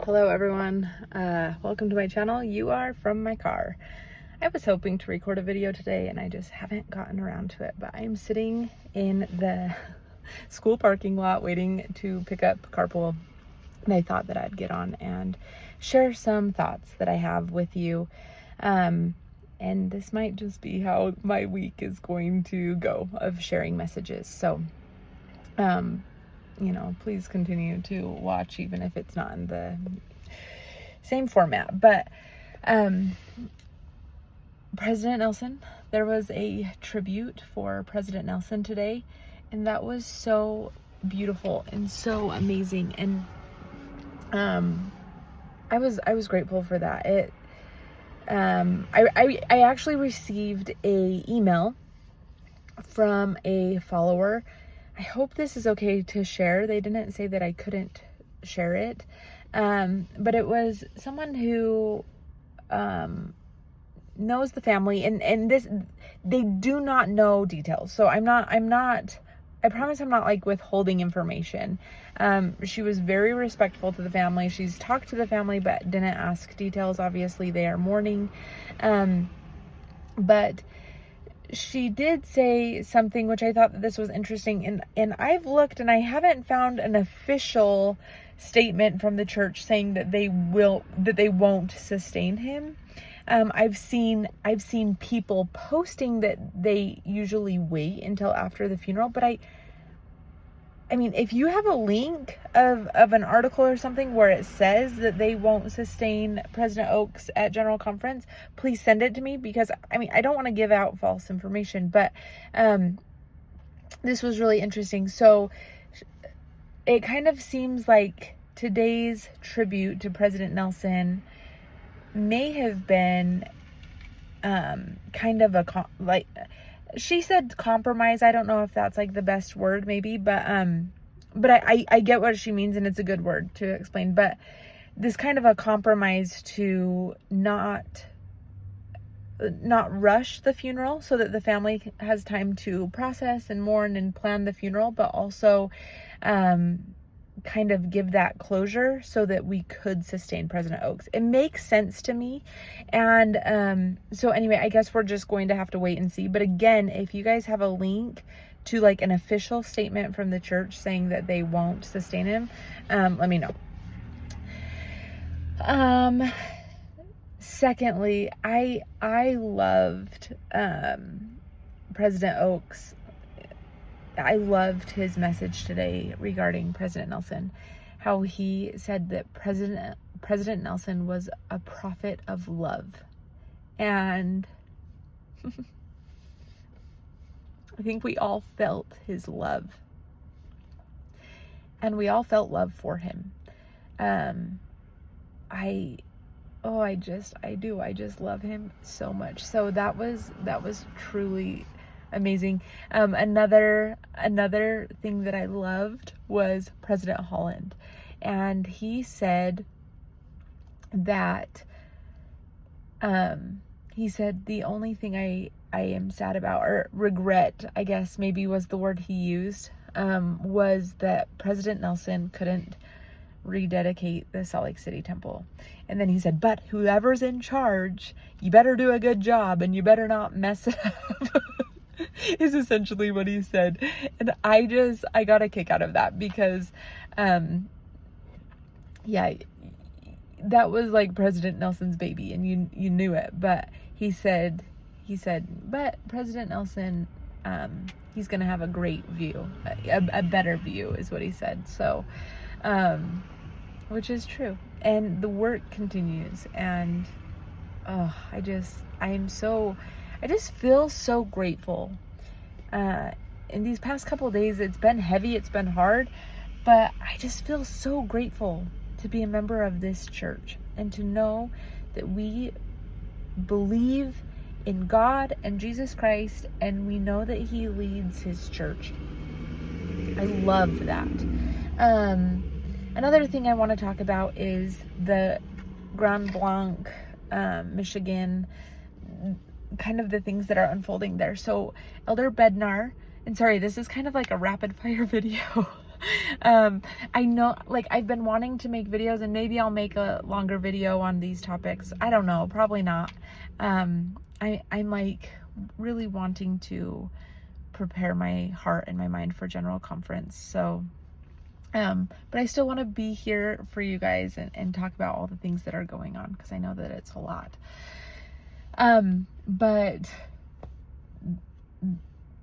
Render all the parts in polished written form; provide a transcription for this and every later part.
Hello everyone, welcome to my channel. You are from my car. I was hoping to record a video today and I just haven't gotten around to it, but I'm sitting in the school parking lot waiting to pick up carpool, and I thought that I'd get on and share some thoughts that I have with you. And this might just be how my week is going to go, of sharing messages. So please continue to watch, even if it's not in the same format. But President Nelson, there was a tribute for President Nelson today, and that was so beautiful and so amazing. And I was grateful for that. I actually received a email from a follower. I hope this is okay to share. They didn't say that I couldn't share it. But it was someone who knows the family, and they do not know details. So I promise I'm not like withholding information. She was very respectful to the family. She's talked to the family, but didn't ask details. Obviously they are mourning. But she did say something which I thought that this was interesting, and I've looked and I haven't found an official statement from the church saying that they won't sustain him. I've seen people posting that they usually wait until after the funeral, but I mean, if you have a link of an article or something where it says that they won't sustain President Oaks at General Conference, please send it to me, because I don't want to give out false information, but this was really interesting. So it kind of seems like today's tribute to President Nelson may have been kind of she said compromise. I don't know if that's like the best word, maybe, but I get what she means, and it's a good word to explain. But this kind of a compromise to not rush the funeral, so that the family has time to process and mourn and plan the funeral, but also kind of give that closure so that we could sustain President Oaks. It makes sense to me. And so anyway, I guess we're just going to have to wait and see. But again, if you guys have a link to like an official statement from the church saying that they won't sustain him, let me know. Secondly, I loved President Oaks. I loved his message today regarding President Nelson, how he said that President Nelson was a prophet of love. And I think we all felt his love, and we all felt love for him. I just love him so much. So that was truly amazing. Another thing that I loved was President Holland, and he said that the only thing I am sad about, or regret, I guess maybe was the word he used, was that President Nelson couldn't rededicate the Salt Lake City temple. And then he said, but whoever's in charge, you better do a good job and you better not mess it up. Is essentially what he said. And I got a kick out of that, because that was like President Nelson's baby, and you knew it. But he said but President Nelson, he's gonna have a great view, a better view is what he said. So which is true, and the work continues. And I just feel so grateful. In these past couple of days, it's been heavy, it's been hard, but I just feel so grateful to be a member of this church, and to know that we believe in God and Jesus Christ, and we know that he leads his church. I love that. Another thing I want to talk about is the Blanc, Michigan, kind of the things that are unfolding there. So Elder Bednar, and sorry, this is kind of like a rapid fire video. I know, like, I've been wanting to make videos, and maybe I'll make a longer video on these topics. I don't know, probably not. I'm like really wanting to prepare my heart and my mind for General Conference. So, but I still want to be here for you guys and talk about all the things that are going on, because I know that it's a lot. But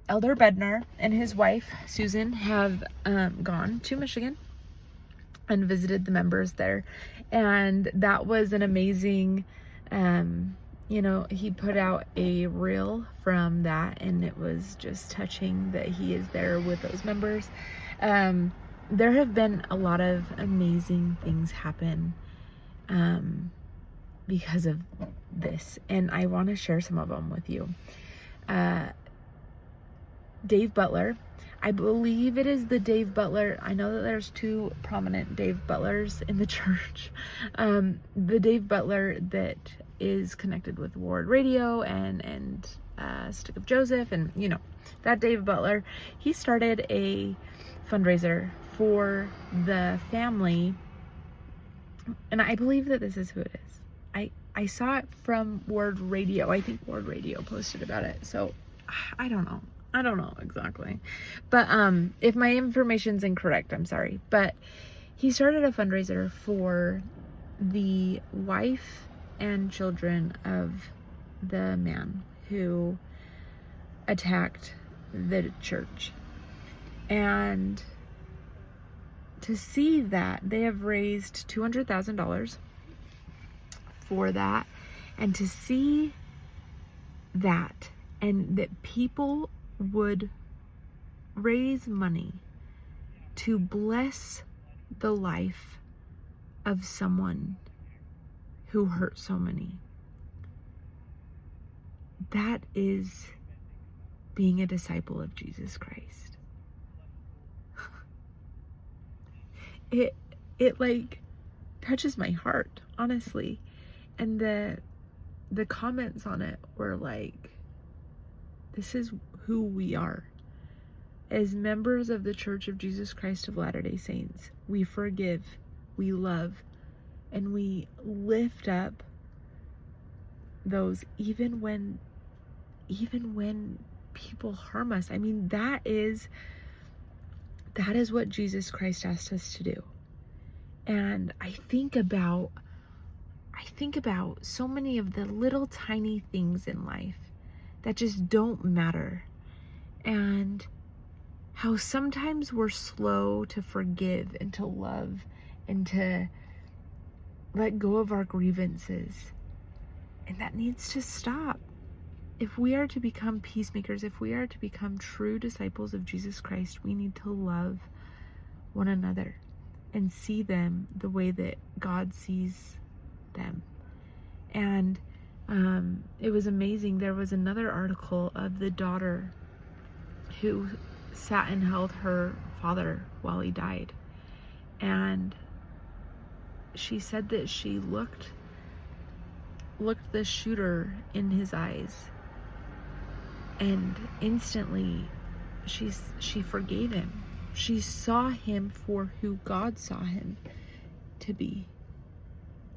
Elder Bednar and his wife, Susan, have gone to Michigan and visited the members there. And that was an amazing, he put out a reel from that, and it was just touching that he is there with those members. There have been a lot of amazing things happen because of this, and I want to share some of them with you. Dave Butler, I believe it is the Dave Butler. I know that there's two prominent Dave Butlers in the church. The Dave Butler that is connected with Ward Radio and Stick of Joseph, and that Dave Butler, he started a fundraiser for the family, and I believe that this is who it is. I saw it from Ward Radio. I think Ward Radio posted about it, so I don't know exactly, but if my information's incorrect, I'm sorry. But he started a fundraiser for the wife and children of the man who attacked the church, and to see that they have raised $200,000 for that, and to see that, and that people would raise money to bless the life of someone who hurt so many. That is being a disciple of Jesus Christ. It like touches my heart, honestly. And the comments on it were like, this is who we are. As members of the Church of Jesus Christ of Latter-day Saints, we forgive, we love, and we lift up those even when people harm us. I mean, that is what Jesus Christ asked us to do. And I think about so many of the little tiny things in life that just don't matter, and how sometimes we're slow to forgive and to love and to let go of our grievances, and that needs to stop. If we are to become peacemakers, if we are to become true disciples of Jesus Christ, we need to love one another and see them the way that God sees them. And it was amazing. There was another article of the daughter who sat and held her father while he died, and she said that she looked the shooter in his eyes, and instantly she forgave him. She saw him for who God saw him to be,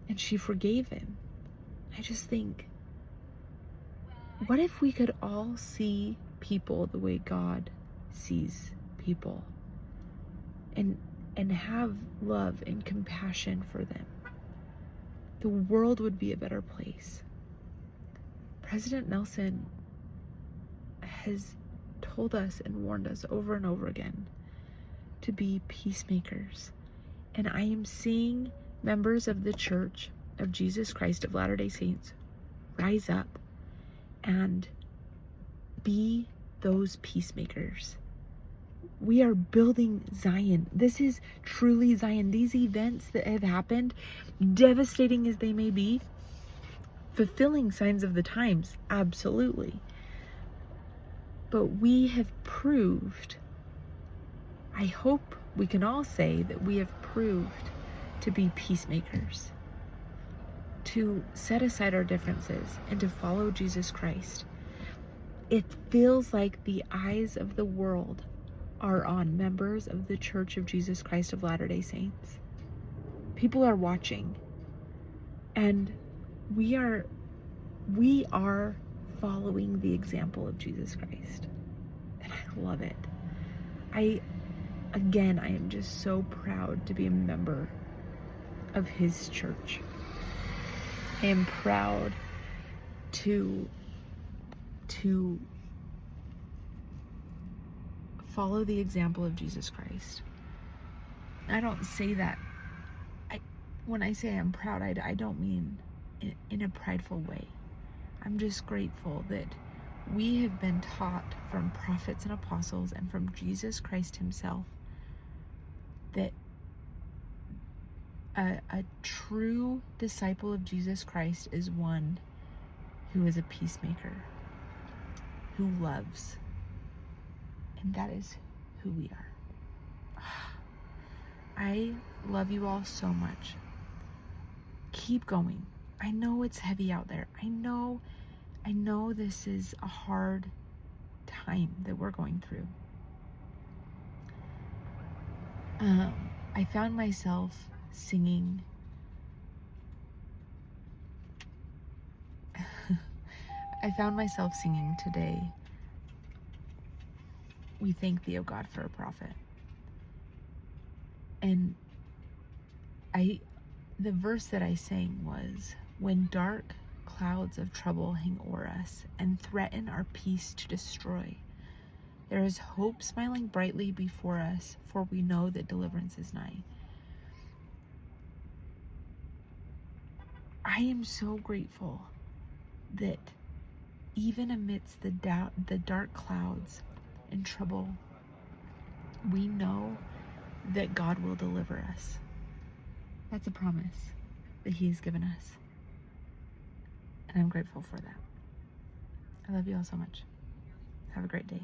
and she forgave him. I just think, what if we could all see people the way God sees people, and have love and compassion for them? The world would be a better place. President Nelson has told us and warned us over and over again to be peacemakers. And I am seeing members of the Church of Jesus Christ of Latter-day Saints rise up and be those peacemakers. We are building Zion. This is truly Zion. These events that have happened, devastating as they may be, fulfilling signs of the times, absolutely. But we have proved, I hope we can all say that we have proved to be peacemakers, to set aside our differences and to follow Jesus Christ. It feels like the eyes of the world are on members of the Church of Jesus Christ of Latter-day Saints. People are watching, and we are following the example of Jesus Christ, and I love it. I am just so proud to be a member of his church. I am proud to follow the example of Jesus Christ. I don't say that. When I say I'm proud, I don't mean in a prideful way. I'm just grateful that we have been taught from prophets and apostles and from Jesus Christ himself that a true disciple of Jesus Christ is one who is a peacemaker, who loves, and that is who we are. I love you all so much. Keep going. I know it's heavy out there. I know this is a hard time that we're going through. I found myself singing today, "We thank thee, O God, for a prophet." And the verse that I sang was, "When dark clouds of trouble hang o'er us and threaten our peace to destroy, there is hope smiling brightly before us, for we know that deliverance is nigh." I am so grateful that even amidst the dark clouds and trouble, we know that God will deliver us. That's a promise that he has given us. And I'm grateful for that. I love you all so much. Have a great day.